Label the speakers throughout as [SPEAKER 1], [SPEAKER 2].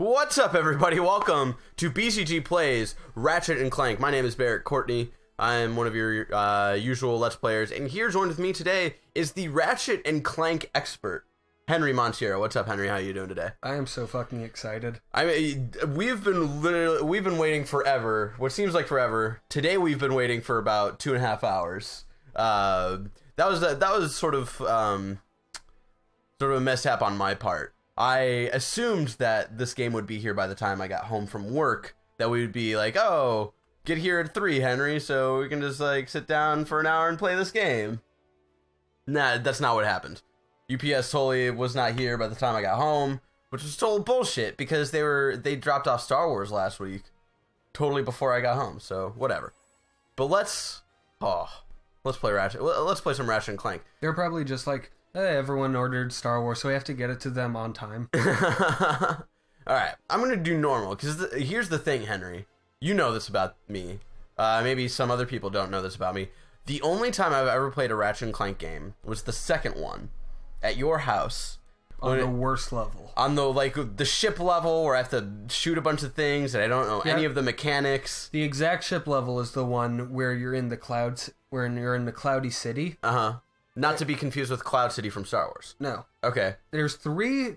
[SPEAKER 1] What's up, everybody? Welcome to BzG Plays Ratchet and Clank. My name is Barrett Courtney. I'm one of your usual Let's Players, and here joined with me today is the Ratchet and Clank expert, Henry Montiero. What's up, Henry? How are you doing today?
[SPEAKER 2] I am so fucking excited.
[SPEAKER 1] I mean, we've been waiting forever. What seems like forever. Today we've been waiting for about 2.5 hours. That was sort of a mishap on my part. I assumed that this game would be here by the time I got home from work. That we would be like, oh, get here at 3, Henry, so we can just like sit down for an hour and play this game. Nah, that's not what happened. UPS totally was not here by the time I got home, which was total bullshit because they dropped off Star Wars last week, totally before I got home. So whatever. But let's play Ratchet. Let's play some Ratchet and Clank.
[SPEAKER 2] They're probably just like, hey, everyone ordered Star Wars, so we have to get it to them on time.
[SPEAKER 1] Alright, I'm going to do normal, because here's the thing, Henry. You know this about me. Maybe some other people don't know this about me. The only time I've ever played a Ratchet and Clank game was the second one, at your house.
[SPEAKER 2] On the worst level. On
[SPEAKER 1] the ship level, where I have to shoot a bunch of things, and I don't know any of the mechanics.
[SPEAKER 2] The exact ship level is the one where you're in the clouds, where you're in the cloudy city.
[SPEAKER 1] Uh-huh. Not to be confused with Cloud City from Star Wars.
[SPEAKER 2] No.
[SPEAKER 1] Okay.
[SPEAKER 2] There's three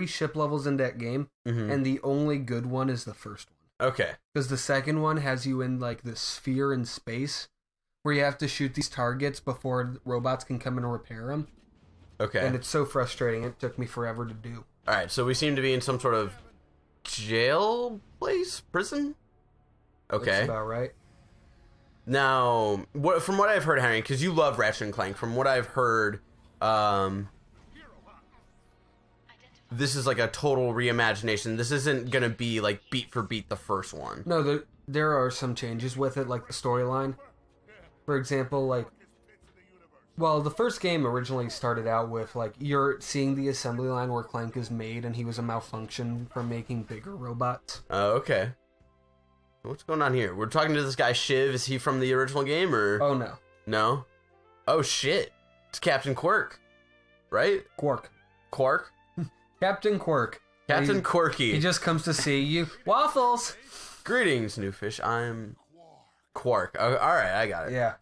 [SPEAKER 2] ship levels in that game, and the only good one is the first one.
[SPEAKER 1] Okay.
[SPEAKER 2] Because the second one has you in like this sphere in space, where you have to shoot these targets before robots can come and repair them.
[SPEAKER 1] Okay.
[SPEAKER 2] And it's so frustrating. It took me forever to do.
[SPEAKER 1] All right. So we seem to be in some sort of jail place, prison. Okay.
[SPEAKER 2] That's about right.
[SPEAKER 1] Now, from what I've heard, Henry, because you love Ratchet and Clank, from what I've heard, this is like a total reimagination. This isn't going to be like beat for beat the first one.
[SPEAKER 2] No, there are some changes with it, like the storyline. For example, the first game originally started out with, like, you're seeing the assembly line where Clank is made, and he was a malfunction from making bigger robots.
[SPEAKER 1] Oh, okay. What's going on here? We're talking to this guy Shiv. Is he from the original game, or?
[SPEAKER 2] Oh, no.
[SPEAKER 1] No? Oh, shit. It's Captain Quirk, right?
[SPEAKER 2] Quirk.
[SPEAKER 1] Captain Quirky.
[SPEAKER 2] He just comes to see you. Waffles!
[SPEAKER 1] Greetings, new fish. I'm Quark. Oh, alright, I got it.
[SPEAKER 2] Yeah.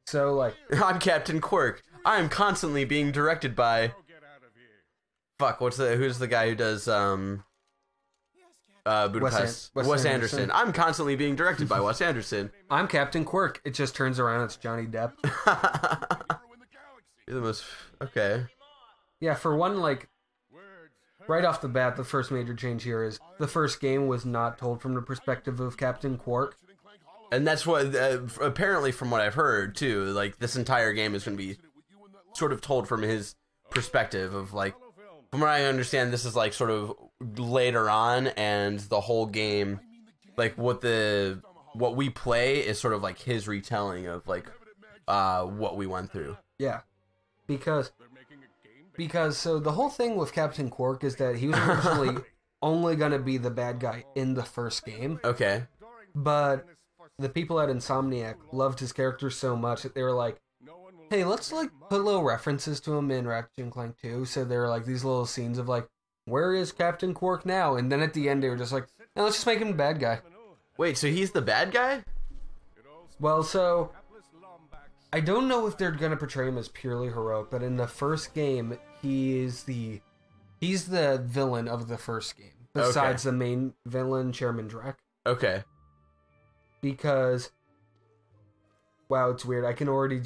[SPEAKER 2] So,
[SPEAKER 1] I'm Captain Quirk. I'm constantly being directed by... Fuck, who's the guy who does, Budapest? Wes Anderson. I'm constantly being directed by Wes Anderson.
[SPEAKER 2] I'm Captain Quirk. It just turns around, it's Johnny Depp.
[SPEAKER 1] You're the most... Okay.
[SPEAKER 2] Yeah, for one, right off the bat, the first major change here is the first game was not told from the perspective of Captain Quirk.
[SPEAKER 1] And that's what, apparently from what I've heard, too, this entire game is going to be sort of told from his perspective of, from what I understand, this is, sort of later on, and the whole game, what we play is sort of, his retelling of, what we went through.
[SPEAKER 2] Yeah. Because so the whole thing with Captain Quirk is that he was originally only going to be the bad guy in the first game.
[SPEAKER 1] Okay.
[SPEAKER 2] But the people at Insomniac loved his character so much that they were like, hey, let's put little references to him in Ratchet and Clank 2. So there are these little scenes of where is Captain Quirk now? And then at the end they were just like, no, let's just make him the bad guy.
[SPEAKER 1] Wait, so he's the bad guy?
[SPEAKER 2] Well, so I don't know if they're gonna portray him as purely heroic, but in the first game he's the villain of the first game. Besides the main villain, Chairman Drek. Okay. Because wow, it's weird. I can already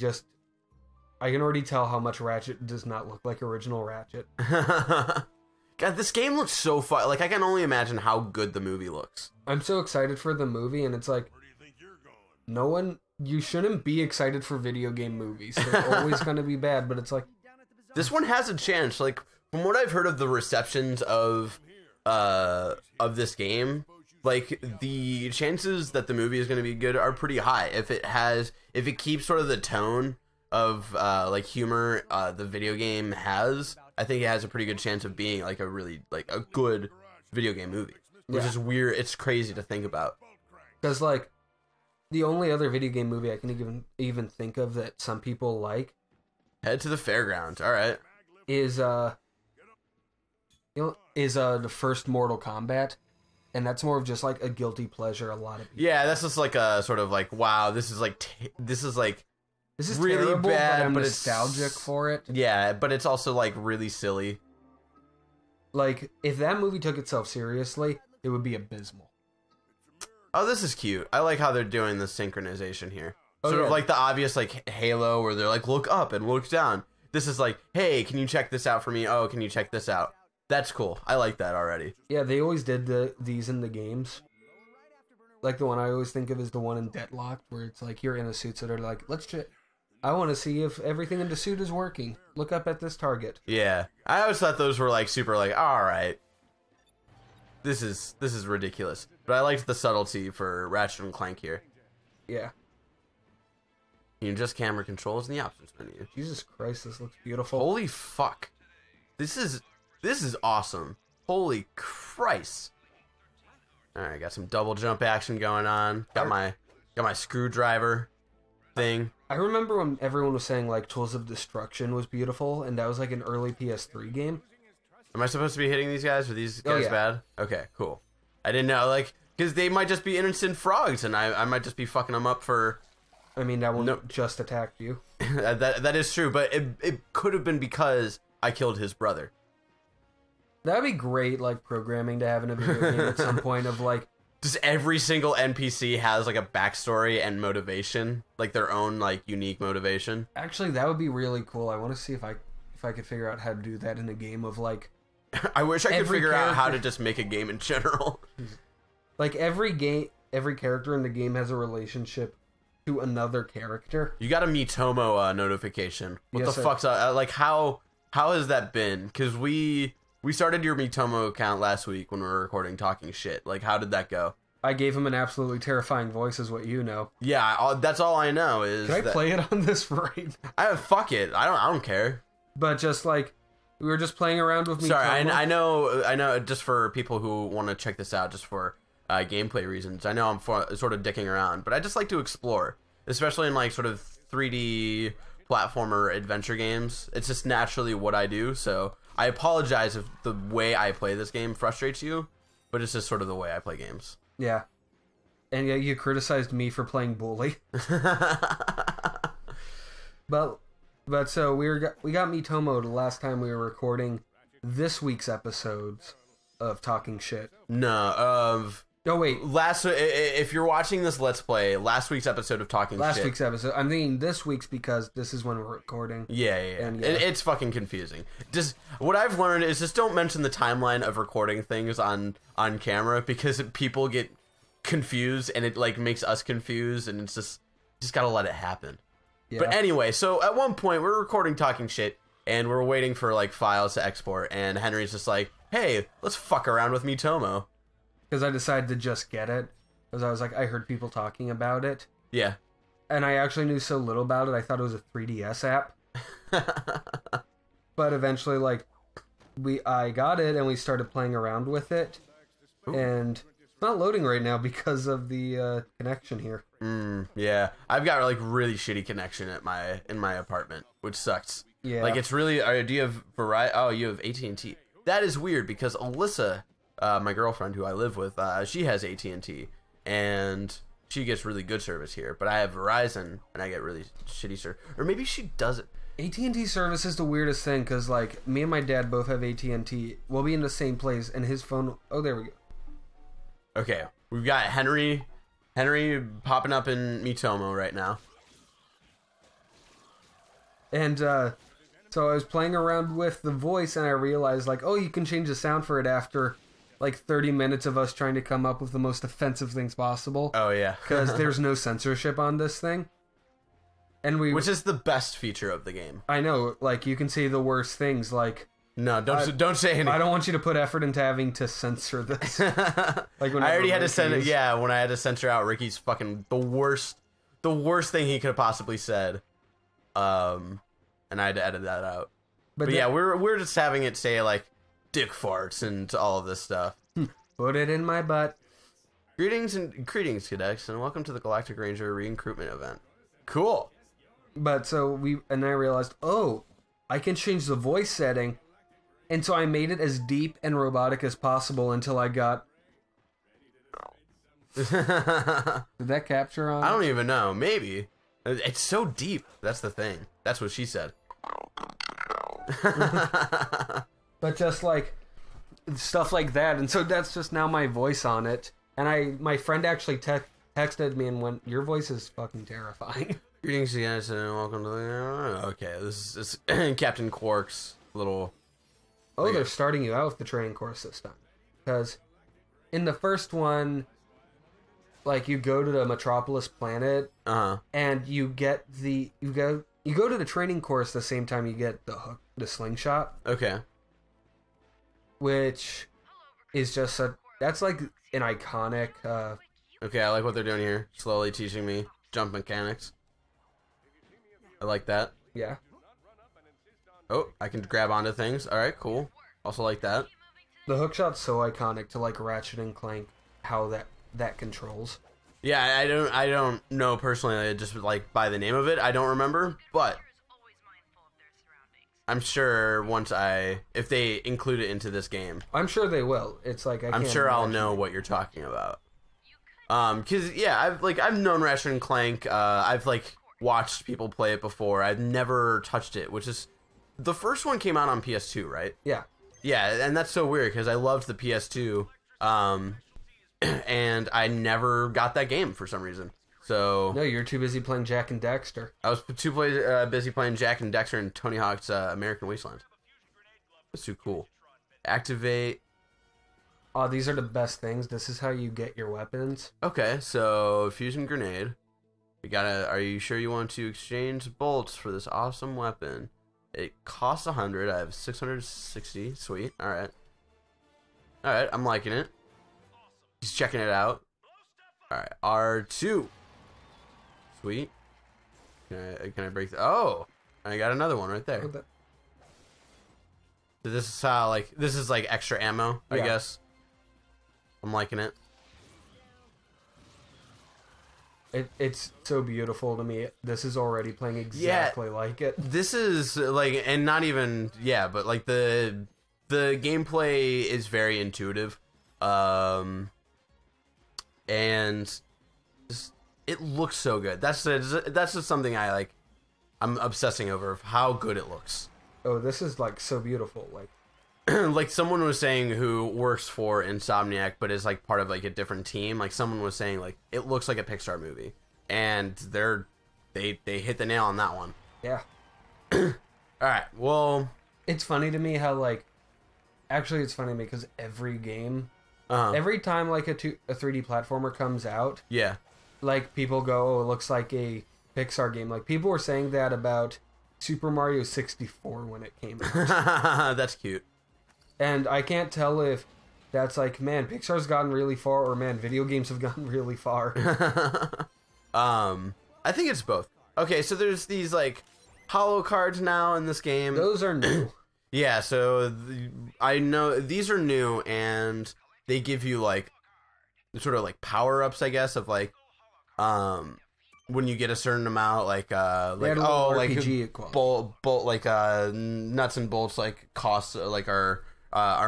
[SPEAKER 2] tell how much Ratchet does not look like original Ratchet.
[SPEAKER 1] God, this game looks so fun. I can only imagine how good the movie looks.
[SPEAKER 2] I'm so excited for the movie, and it's you shouldn't be excited for video game movies. They're always going to be bad, but it's
[SPEAKER 1] this one has a chance. From what I've heard of the receptions of this game, the chances that the movie is going to be good are pretty high. If it keeps sort of the tone of humor the video game has, I think it has a pretty good chance of being a really a good video game movie, which is weird. It's crazy to think about,
[SPEAKER 2] because the only other video game movie I can even think of that some people like,
[SPEAKER 1] Head to the Fairgrounds. All right,
[SPEAKER 2] is is the first Mortal Kombat, and that's more of just like a guilty pleasure. A lot of people.
[SPEAKER 1] Yeah, that's just like a sort of like, wow, this is really
[SPEAKER 2] terrible,
[SPEAKER 1] bad,
[SPEAKER 2] but I'm
[SPEAKER 1] but
[SPEAKER 2] nostalgic for it.
[SPEAKER 1] Yeah, but it's also like really silly.
[SPEAKER 2] Like if that movie took itself seriously, it would be abysmal.
[SPEAKER 1] Oh, this is cute. I like how they're doing the synchronization here. Sort of
[SPEAKER 2] yeah.
[SPEAKER 1] like the obvious like Halo where they're like, look up and look down. This is like, hey, can you check this out for me? Oh, can you check this out? That's cool. I like that already.
[SPEAKER 2] Yeah, they always did these in the games. Like the one I always think of is the one in Deadlocked, where it's like you're in a suit, so they're like, I want to see if everything in the suit is working. Look up at this target.
[SPEAKER 1] Yeah, I always thought those were like super like, all right, this is ridiculous. But I liked the subtlety for Ratchet and Clank here.
[SPEAKER 2] Yeah.
[SPEAKER 1] You can adjust camera controls in the options menu.
[SPEAKER 2] Jesus Christ, this looks beautiful.
[SPEAKER 1] Holy fuck, this is awesome. Holy Christ. All right, got some double jump action going on. Got my screwdriver thing.
[SPEAKER 2] I remember when everyone was saying like Tools of Destruction was beautiful, and that was like an early PS3 game.
[SPEAKER 1] Am I supposed to be hitting these guys? Are these guys bad? Okay, cool. I didn't know, like, because they might just be innocent frogs, and I might just be fucking them up for...
[SPEAKER 2] I mean, that one just attacked you.
[SPEAKER 1] that is true, but it could have been because I killed his brother.
[SPEAKER 2] That'd be great, like, programming to have in a video game at some point of, like...
[SPEAKER 1] Just every single NPC has, like, a backstory and motivation. Like, their own, like, unique motivation.
[SPEAKER 2] Actually, that would be really cool. I want to see if I could figure out how to do that in a game of, like...
[SPEAKER 1] I wish I could figure out how to just make a game in general.
[SPEAKER 2] Like, every character in the game has a relationship to another character.
[SPEAKER 1] You got a Miitomo notification. What the fuck's up? Like, how has that been? Because we started your Miitomo account last week when we were recording Talking Shit. Like, how did that go?
[SPEAKER 2] I gave him an absolutely terrifying voice, is what you know.
[SPEAKER 1] Yeah, that's all I know is.
[SPEAKER 2] Can I play it on this right now?
[SPEAKER 1] Fuck it. I don't care.
[SPEAKER 2] But just like, we were just playing around with Miitomo.
[SPEAKER 1] Sorry, I know. Just for people who want to check this out, just for gameplay reasons. I know I'm sort of dicking around, but I just like to explore, especially in like sort of 3D platformer adventure games. It's just naturally what I do. So I apologize if the way I play this game frustrates you, but it's just sort of the way I play games.
[SPEAKER 2] Yeah. And yeah, you criticized me for playing Bully. But so we got Miitomo the last time we were recording this week's episodes of Talking Shit.
[SPEAKER 1] No,
[SPEAKER 2] oh wait,
[SPEAKER 1] if you're watching this Let's Play, last week's episode of Talking Shit.
[SPEAKER 2] Last week's episode. I'm thinking this week's because this is when we're recording.
[SPEAKER 1] Yeah. It's fucking confusing. Just what I've learned is just don't mention the timeline of recording things on camera because people get confused and it like makes us confused and it's just gotta let it happen. Yeah. But anyway, so at one point we're recording Talking Shit and we're waiting for like files to export and Henry's just like, hey, let's fuck around with Miitomo.
[SPEAKER 2] Because I decided to just get it. Because I was like, I heard people talking about it.
[SPEAKER 1] Yeah.
[SPEAKER 2] And I actually knew so little about it, I thought it was a 3DS app. But eventually, like, I got it and we started playing around with it. Ooh. And it's not loading right now because of the connection here.
[SPEAKER 1] Yeah. I've got like really shitty connection in my apartment, which sucks.
[SPEAKER 2] Yeah.
[SPEAKER 1] Like it's really, do you have Verizon? Oh, you have AT&T. That is weird because Alyssa, my girlfriend who I live with, she has AT&T and she gets really good service here, but I have Verizon and I get really shitty service. Or maybe she doesn't.
[SPEAKER 2] AT&T service is the weirdest thing because like me and my dad both have AT&T. We'll be in the same place and his phone, oh there we go.
[SPEAKER 1] Okay, we've got Henry popping up in Miitomo right now.
[SPEAKER 2] And so I was playing around with the voice and I realized like, oh, you can change the sound for it after like 30 minutes of us trying to come up with the most offensive things possible.
[SPEAKER 1] Oh yeah.
[SPEAKER 2] Because there's no censorship on this thing. And
[SPEAKER 1] which is the best feature of the game.
[SPEAKER 2] I know, like you can say the worst things like
[SPEAKER 1] no, don't say anything.
[SPEAKER 2] I don't want you to put effort into having to censor this.
[SPEAKER 1] Like when I already had to censor. Yeah, when I had to censor out Ricky's fucking the worst thing he could have possibly said. And I had to edit that out. But yeah, we're just having it say like dick farts and all of this stuff.
[SPEAKER 2] Put it in my butt.
[SPEAKER 1] Greetings, cadets, and welcome to the Galactic Ranger recruitment event. Cool.
[SPEAKER 2] But so I realized, oh, I can change the voice setting And so I made it as deep and robotic as possible until I got... Did that capture on?
[SPEAKER 1] I don't even know. Maybe. It's so deep. That's the thing. That's what she said.
[SPEAKER 2] But just like stuff like that. And so that's just now my voice on it. And my friend actually texted me and went, your voice is fucking terrifying.
[SPEAKER 1] Greetings, guys, and welcome to the... Okay, this is Captain Quirk's little...
[SPEAKER 2] Oh, they're starting you out with the training course this time. Because in the first one, like, you go to the Metropolis planet, and you get the... You go to the training course the same time you get the hook, the slingshot.
[SPEAKER 1] Okay.
[SPEAKER 2] Which is just that's like an iconic...
[SPEAKER 1] Okay, I like what they're doing here. Slowly teaching me jump mechanics. I like that.
[SPEAKER 2] Yeah.
[SPEAKER 1] Oh, I can grab onto things. All right, cool. Also like that.
[SPEAKER 2] The hookshot's so iconic to like Ratchet and Clank, how that controls.
[SPEAKER 1] Yeah, I don't know personally. Just like by the name of it, I don't remember. But I'm sure if they include it into this game,
[SPEAKER 2] I'm sure they will. It's like
[SPEAKER 1] I'm sure I'll know what you're talking about. Cause yeah, I've known Ratchet and Clank. I've like watched people play it before. I've never touched it, which is the first one came out on PS2, right?
[SPEAKER 2] Yeah.
[SPEAKER 1] Yeah, and that's so weird because I loved the PS2, and I never got that game for some reason. So
[SPEAKER 2] no, you're too busy playing Jack and Dexter.
[SPEAKER 1] I was too busy playing Jack and Dexter and Tony Hawk's American Wasteland. That's too cool. Activate.
[SPEAKER 2] Oh, these are the best things. This is how you get your weapons.
[SPEAKER 1] Okay, so fusion grenade. Are you sure you want to exchange bolts for this awesome weapon? It costs 100. I have 660. Sweet. All right. I'm liking it. He's checking it out. All right. R2. Sweet. Can I break oh, I got another one right there. So this is how this is like extra ammo, I guess. I'm liking it.
[SPEAKER 2] It's so beautiful to me. This is already playing exactly like it.
[SPEAKER 1] This is like, and not even, but like the gameplay is very intuitive, and just, it looks so good. That's just something I like. I'm obsessing over how good it looks.
[SPEAKER 2] Oh, this is like so beautiful. Like,
[SPEAKER 1] like someone was saying who works for Insomniac but is like part of like a different team, like someone was saying like it looks like a Pixar movie, and they hit the nail on that one.
[SPEAKER 2] Yeah.
[SPEAKER 1] All right, well,
[SPEAKER 2] it's funny to me how actually it's funny to me because every game, every time like a 3D platformer comes out, like people go, oh, it looks like a Pixar game. Like people were saying that about Super Mario 64 when it came out.
[SPEAKER 1] That's cute.
[SPEAKER 2] And I can't tell if that's like, man, Pixar's gotten really far, or man, video games have gotten really far.
[SPEAKER 1] I think it's both. Okay, so there's these like holo cards now in this game.
[SPEAKER 2] Those are new.
[SPEAKER 1] Yeah, so I know these are new, and they give you like sort of like power ups, I guess, of like when you get a certain amount, like
[SPEAKER 2] RPG
[SPEAKER 1] bolt like nuts and bolts like costs like are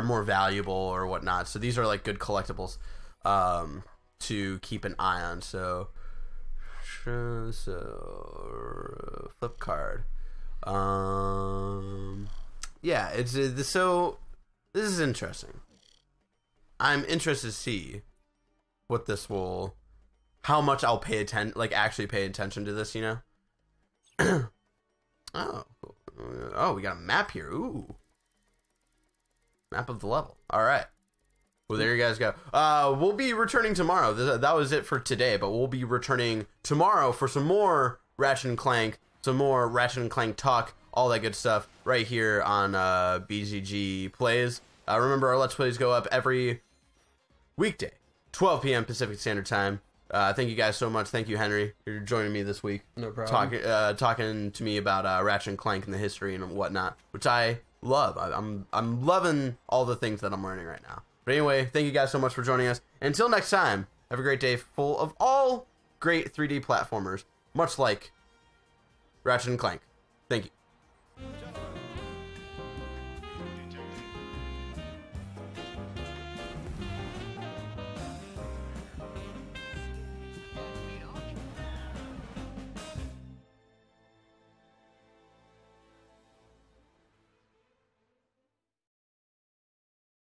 [SPEAKER 1] more valuable or whatnot. So these are like good collectibles to keep an eye on. So flip card. Yeah, it's so this is interesting. I'm interested to see what this will, how much I'll actually pay attention to this, you know? Oh, we got a map here. Ooh. Map of the level. All right. Well, there you guys go. We'll be returning tomorrow. That was it for today, but we'll be returning tomorrow for some more Ratchet and Clank, some more Ratchet and Clank talk, all that good stuff right here on BzG Plays. Remember, our Let's Plays go up every weekday, 12 p.m. Pacific Standard Time. Thank you guys so much. Thank you, Henry, for joining me this week.
[SPEAKER 2] No problem.
[SPEAKER 1] Talking to me about Ratchet and Clank and the history and whatnot, which I love. I'm loving all the things that I'm learning right now. But anyway, thank you guys so much for joining us. Until next time, have a great day full of all great 3D platformers, much like Ratchet and Clank. Thank you.